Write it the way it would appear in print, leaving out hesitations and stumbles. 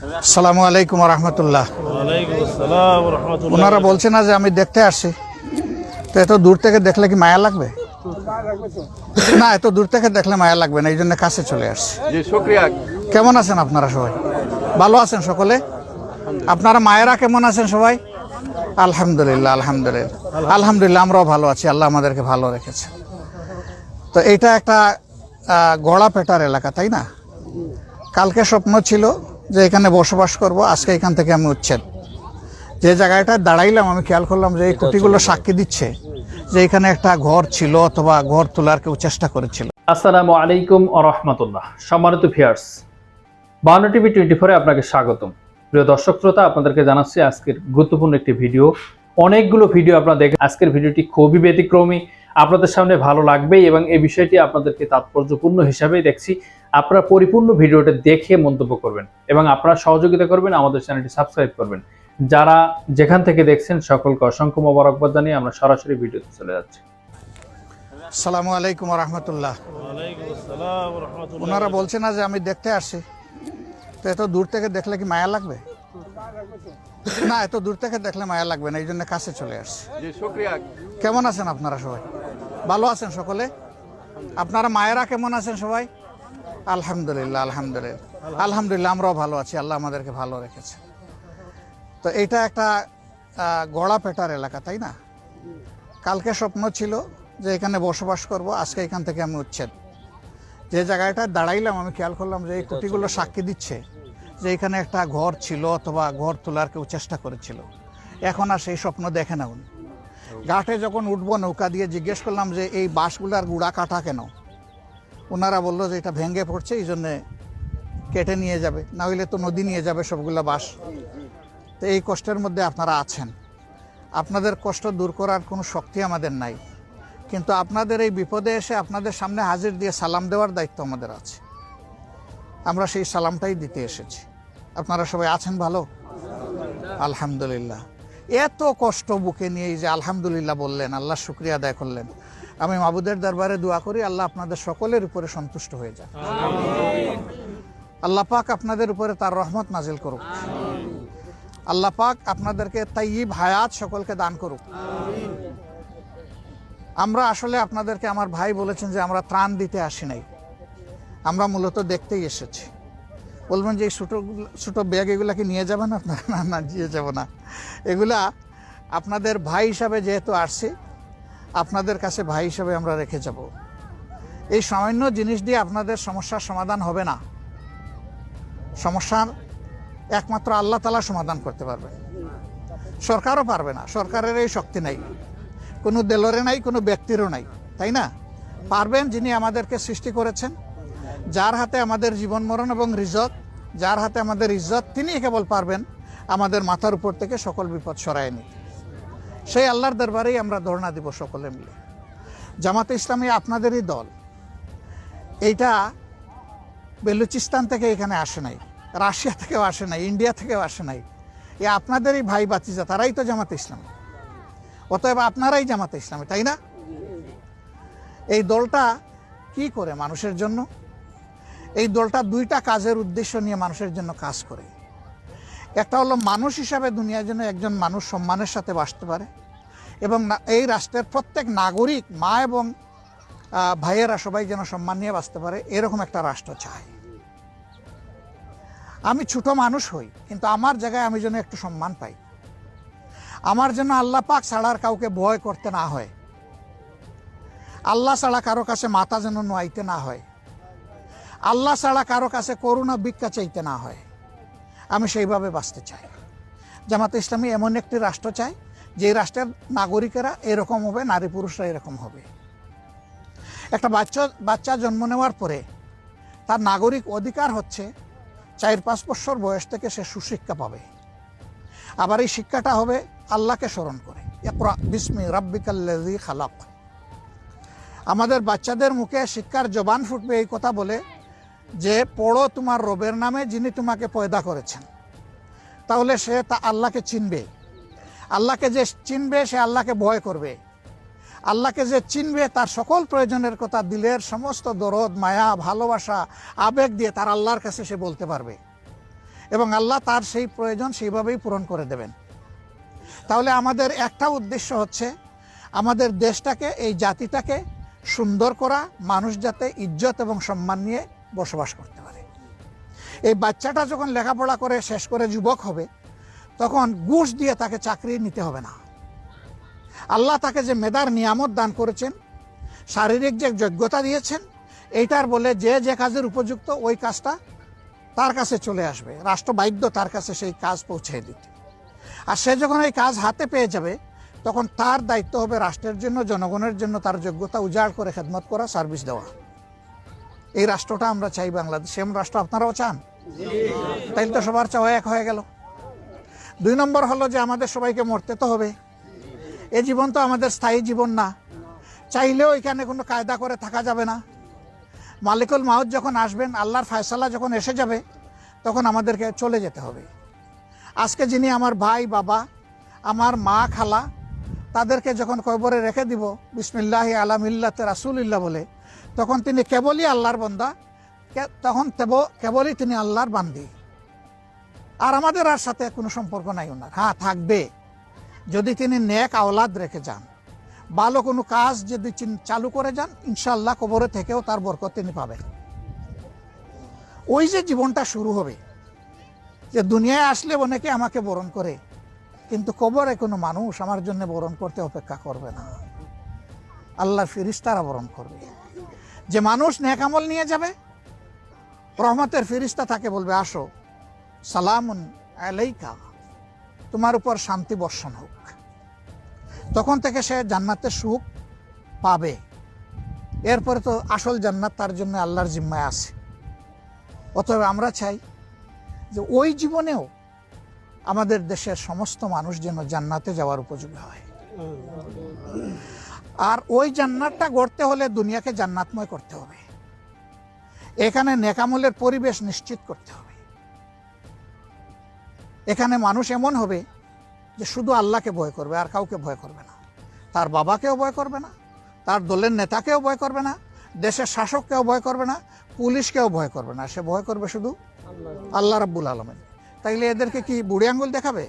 আসসালামু আলাইকুম রহমতুল্লাহ। ওনারা বলছে না যে আমি দেখতে আসছি, তো এত দূর থেকে দেখলে কি মায়া লাগবে? না, এত দূর থেকে দেখলে মায়া লাগবে না, এই জন্য কাছে চলে আসছি। কেমন আছেন আপনারা সবাই? ভালো আছেন সকলে? আপনারা মায়েরা কেমন আছেন সবাই? আলহামদুলিল্লাহ আলহামদুলিল্লাহ আলহামদুলিল্লাহ, আমরাও ভালো আছি, আল্লাহ আমাদেরকে ভালো রেখেছে। তো এটা একটা গড়া পেটার এলাকা, তাই না? কালকে স্বপ্ন ছিল যে এখানে বসবাস করব, আজকে এখান থেকে আমি উচ্ছেদ। যে জায়গাটায় দাঁড়াইলাম আমি খেয়াল করলাম যে এই কুটিগুলো সাক্ষী দিচ্ছে যে এখানে একটা ঘর ছিল অথবা ঘর তোলার কেউ চেষ্টা করেছিল। আসসালামু আলাইকুম ওয়া রাহমাতুল্লাহ। সম্মানিত ভিউয়ার্স, 52 টিভি 24 আপনাকে স্বাগতম। প্রিয় দর্শক শ্রোতা, আপনাদেরকে জানাচ্ছি আজকের গুরুত্বপূর্ণ একটি ভিডিও। অনেকগুলো ভিডিও আপনারা দেখেন, আজকের ভিডিওটি খুবই ব্যতিক্রমী, আপনাদের সামনে ভালো লাগবেই এবং এই বিষয়টি আপনাদেরকে তাৎপর্যপূর্ণ হিসাবেই দেখছি। আপনারা পরিপূর্ণ ভিডিওটা দেখে মন্তব্য করবেন এবং আপনারা সহযোগিতা করবেন, আমাদের চ্যানেলটি সাবস্ক্রাইব করবেন। যারা যেখান থেকে দেখছেন সকলকে অসংখ্য মোবারকবাদ জানিয়ে আমরা সরাসরি ভিডিওতে চলে যাচ্ছি। আসসালামু আলাইকুম রহমতুল্লাহ। ওনারা বলছে না যে আমি দেখতে আসছি, তো এত দূর থেকে দেখলে কি মায়া লাগবে? না, এত দূর থেকে দেখলে মায়া লাগবে না, এই জন্য কাছে চলে আসছি। কেমন আছেন আপনারা সবাই? ভালো আছেন সকলে? আপনারা মায়েরা কেমন আছেন সবাই? আলহামদুলিল্লাহ আলহামদুলিল্লাহ আলহামদুলিল্লাহ, আমরাও ভালো আছি, আল্লাহ আমাদেরকে ভালো রেখেছে। তো এটা একটা গড়া পেটার এলাকা, তাই না? কালকে স্বপ্ন ছিল যে এখানে বসবাস করব, আজকে এখান থেকে আমি উচ্ছেদ। যে জায়গাটায় দাঁড়াইলাম আমি খেয়াল করলাম যে এই কুটিগুলো সাক্ষী দিচ্ছে যে এখানে একটা ঘর ছিল অথবা ঘর তোলার কেউ চেষ্টা করেছিল। এখন আর সেই স্বপ্ন দেখে না উনি। ঘাটে যখন উঠবো নৌকা দিয়ে জিজ্ঞেস করলাম যে এই বাঁশগুলার গুঁড়া কাটা কেন? ওনারা বললো যে এটা ভেঙে পড়ছে, এই জন্যে কেটে নিয়ে যাবে, না হইলে তো নদী নিয়ে যাবে সবগুলা বাঁশ। তো এই কষ্টের মধ্যে আপনারা আছেন, আপনাদের কষ্ট দূর করার কোনো শক্তি আমাদের নাই, কিন্তু আপনাদের এই বিপদে এসে আপনাদের সামনে হাজির দিয়ে সালাম দেওয়ার দায়িত্ব আমাদের আছে। আমরা সেই সালামটাই দিতে এসেছি। আপনারা সবাই আছেন ভালো? আলহামদুলিল্লাহ। এত কষ্ট বুকে নিয়ে যে আলহামদুলিল্লাহ বললেন, আল্লাহ শুকরিয়া আদায় করলেন। আমি মাবুদের দরবারে দোয়া করি আল্লাহ আপনাদের সকলের উপরে সন্তুষ্ট হয়ে যান। আল্লাহ পাক আপনাদের উপরে তার রহমত নাজিল করুক। আল্লাহ পাক আপনাদেরকে তাইয়িব হায়াত সকলকে দান করুক। আমরা আসলে আপনাদেরকে, আমার ভাই বলেছেন যে আমরা ত্রাণ দিতে আসি নাই, আমরা মূলত দেখতেই এসেছি। বলবেন যে এই ছোটো ছোটো ব্যাগ এগুলা কি নিয়ে যাবেন আপনারা? না না, নিয়ে যাব না। এগুলা আপনাদের ভাই হিসাবে যেহেতু আসছি, আপনাদের কাছে ভাই হিসাবে আমরা রেখে যাব। এই সামান্য জিনিস দিয়ে আপনাদের সমস্যার সমাধান হবে না। সমস্যার একমাত্র আল্লাহ তাআলা সমাধান করতে পারবে, সরকারও পারবে না। সরকারের এই শক্তি নাই, কোনো দলেরও নাই, কোনো ব্যক্তিরও নাই, তাই না? পারবেন যিনি আমাদেরকে সৃষ্টি করেছেন, যার হাতে আমাদের জীবন মরণ এবং রিজক, যার হাতে আমাদের ইজ্জত, তিনি কেবল পারবেন আমাদের মাথার উপর থেকে সকল বিপদ সরায় নিতে। সেই আল্লাহর দরবারেই আমরা ধর্ণা দিব সকলে মিলে। জামাতে ইসলামী আপনাদেরই দল। এইটা বেলুচিস্তান থেকে এখানে আসে নাই, রাশিয়া থেকেও আসে নাই, ইন্ডিয়া থেকেও আসে নাই। এ আপনাদেরই ভাই বাতিজা, তারাই তো জামাতে ইসলামী। অতএব আপনারাই জামাতে ইসলামী, তাই না? এই দলটা কি করে মানুষের জন্য? এই দলটা দুইটা কাজের উদ্দেশ্য নিয়ে মানুষের জন্য কাজ করে। একটা হলো মানুষ হিসাবে দুনিয়ার জন্য একজন মানুষ সম্মানের সাথে বাঁচতে পারে এবং এই রাষ্ট্রের প্রত্যেক নাগরিক, মা এবং ভাইয়েরা সবাই যেন সম্মান নিয়ে বাঁচতে পারে, এরকম একটা রাষ্ট্র চাই। আমি ছোট মানুষ হই, কিন্তু আমার জায়গায় আমি যেন একটু সম্মান পাই। আমার জন্য আল্লাহ পাক ছাড়ার কাউকে ভয় করতে না হয়, আল্লাহ ছাড়া কারো কাছে মাথা যেন নোয়াইতে না হয়, আল্লাহ ছাড়া কারো কাছে করুণা ভিক্ষা চাইতে না হয়। আমি সেইভাবে বাঁচতে চাই। জামাতে ইসলামী এমন একটি রাষ্ট্র চাই যে রাষ্ট্রের নাগরিকেরা এরকম হবে, নারী পুরুষরা এরকম হবে। একটা বাচ্চা জন্ম নেওয়ার পরে তার নাগরিক অধিকার হচ্ছে 4-5 বছর বয়স থেকে সে সুশিক্ষা পাবে। আবার এই শিক্ষাটা হবে আল্লাহকে স্মরণ করে, ইকরা বিসমি রাব্বিকাল্লাযী খালাক। আমাদের বাচ্চাদের মুখে শিক্ষার জবান ফুটবে এই কথা বলে যে পড়ো তোমার রবের নামে যিনি তোমাকে পয়দা করেছেন। তাহলে সে তা আল্লাহকে চিনবে। আল্লাহকে যে চিনবে সে আল্লাহকে ভয় করবে। আল্লাহকে যে চিনবে তার সকল প্রয়োজনের কথা, দিলের সমস্ত দরদ, মায়া, ভালোবাসা, আবেগ দিয়ে তার আল্লাহর কাছে সে বলতে পারবে। এবং আল্লাহ তার সেই প্রয়োজন সেইভাবেই পূরণ করে দেবেন। তাহলে আমাদের একটা উদ্দেশ্য হচ্ছে আমাদের দেশটাকে, এই জাতিটাকে সুন্দর করা, মানুষ যাতে ইজ্জত এবং সম্মান নিয়ে বসবাস করতে পারে। এই বাচ্চাটা যখন লেখাপড়া করে শেষ করে যুবক হবে, তখন ঘুষ দিয়ে তাকে চাকরি নিতে হবে না। আল্লাহ তাকে যে মেধার নিয়ামত দান করেছেন, শারীরিক যে যোগ্যতা দিয়েছেন, এইটার বলে যে যে কাজের উপযুক্ত ওই কাজটা তার কাছে চলে আসবে, রাষ্ট্র বাধ্য তার কাছে সেই কাজ পৌঁছে দিতে। আর সে যখন এই কাজ হাতে পেয়ে যাবে, তখন তার দায়িত্ব হবে রাষ্ট্রের জন্য, জনগণের জন্য তার যোগ্যতা উজাড় করে খেদমত করা, সার্ভিস দেওয়া। এই রাষ্ট্রটা আমরা চাই, বাংলাদেশ এমন রাষ্ট্র আপনারাও চান? তাইলে তো সবার চাওয়া এক হয়ে গেল। 2 নম্বর হলো যে আমাদের সবাইকে মরতে তো হবে। এই জীবন তো আমাদের স্থায়ী জীবন না, চাইলেও এখানে কোনো কায়দা করে থাকা যাবে না। মালিকুল মাউত যখন আসবেন, আল্লাহর ফয়সালা যখন এসে যাবে, তখন আমাদেরকে চলে যেতে হবে। আজকে যিনি আমার ভাই, বাবা, আমার মা, খালা, তাদেরকে যখন কবরে রেখে দিব বিসমিল্লাহি আলা মিল্লাতে রাসূলিল্লাহ বলে, তখন তিনি কেবলই আল্লাহর বান্দা, তখন কেবলই তিনি আল্লাহর বান্দি। আর আমাদের আর সাথে কোনো সম্পর্ক নাই ওনার। হ্যাঁ, থাকবে যদি তিনি নেক আওলাদ রেখে যান, ভালো কোনো কাজ যদি চালু করে যান, ইনশাআল্লাহ কবরে থেকেও তার বরকত তিনি পাবেন। ওই যে জীবনটা শুরু হবে, যে দুনিয়ায় আসলে অনেকে আমাকে বরণ করে, কিন্তু কবরে কোনো মানুষ আমার জন্য বরণ করতে অপেক্ষা করবে না। আল্লাহর ফেরেশতারা বরণ করবে। যে মানুষ নেক আমল নিয়ে যাবে, রহমতের ফেরেশতা তাকে বলবে, আসো, সালামুন আলাইকা, তোমার উপর শান্তি বর্ষণ হোক। তখন থেকে সে জান্নাতের সুখ পাবে। এরপরে তো আসল জান্নাত তার জন্য আল্লাহর জিম্মায় আছে। অতএব আমরা চাই যে ওই জীবনেও আমাদের দেশের সমস্ত মানুষ যেন জান্নাতে যাওয়ার উপযোগী হয়। আর ওই জান্নাতটা গড়তে হলে দুনিয়াকে জান্নাতময় করতে হবে। এখানে নেকামলের পরিবেশ নিশ্চিত করতে হবে। এখানে মানুষ এমন হবে যে শুধু আল্লাহকে ভয় করবে, আর কাউকে ভয় করবে না। তার বাবাকেও ভয় করবে না, তার দলের নেতাকেও ভয় করবে না, দেশের শাসককেও ভয় করবে না, পুলিশকেও ভয় করবে না। সে ভয় করবে শুধু আল্লাহ রাব্বুল আলামিন। তাইলে এদেরকে কি বুড়ি আঙ্গুল দেখাবে?